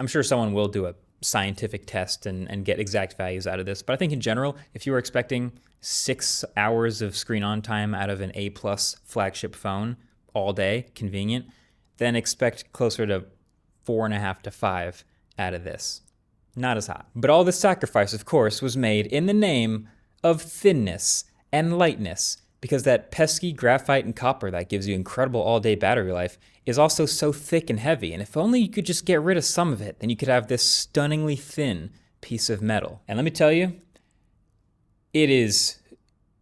I'm sure someone will do a scientific test and get exact values out of this. But I think in general, if you were expecting 6 hours of screen on time out of an A plus flagship phone all day, convenient, then expect closer to 4.5 to 5 out of this. Not as hot. But all this sacrifice, of course, was made in the name of thinness and lightness, because that pesky graphite and copper that gives you incredible all-day battery life is also so thick and heavy, and if only you could just get rid of some of it, then you could have this stunningly thin piece of metal. And let me tell you, it is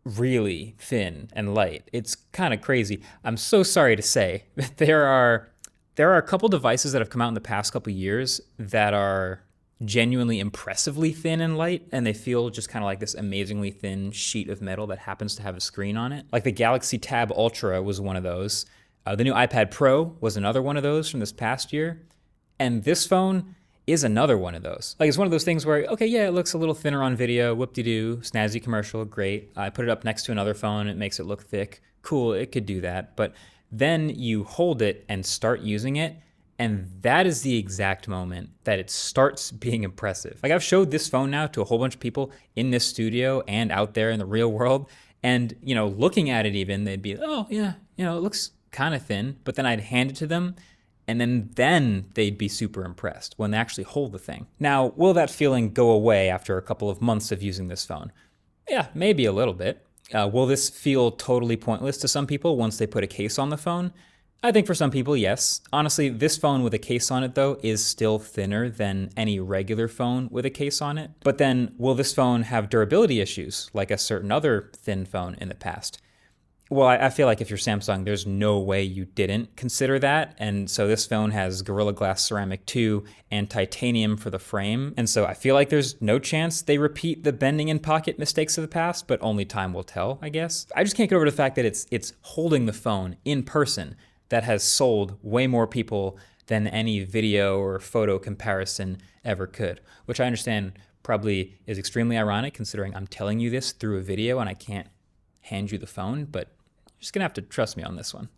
really thin and light. It's kind of crazy. I'm so sorry to say that there are a couple devices that have come out in the past couple years that are genuinely impressively thin and light, and they feel just kind of like this amazingly thin sheet of metal that happens to have a screen on it. Like the Galaxy Tab Ultra was one of those. The new iPad Pro was another one of those from this past year. And this phone is another one of those. Like, it's one of those things where, okay, yeah, it looks a little thinner on video, whoop-de-doo, snazzy commercial, great. I put it up next to another phone, it makes it look thick. Cool, it could do that. But then you hold it and start using it, and that is the exact moment that it starts being impressive. Like, I've showed this phone now to a whole bunch of people in this studio and out there in the real world. And, looking at it even, they'd be, oh, yeah, it looks kind of thin. But then I'd hand it to them, and then they'd be super impressed when they actually hold the thing. Now, will that feeling go away after a couple of months of using this phone? Yeah, maybe a little bit. Will this feel totally pointless to some people once they put a case on the phone? I think for some people, yes. Honestly, this phone with a case on it, though, is still thinner than any regular phone with a case on it. But then, will this phone have durability issues, like a certain other thin phone in the past? Well, I feel like if you're Samsung, there's no way you didn't consider that. And so this phone has Gorilla Glass Ceramic 2 and titanium for the frame. And so I feel like there's no chance they repeat the bending and pocket mistakes of the past, but only time will tell, I guess. I just can't get over the fact that it's holding the phone in person that has sold way more people than any video or photo comparison ever could, which I understand probably is extremely ironic considering I'm telling you this through a video and I can't hand you the phone, but you're just gonna have to trust me on this one.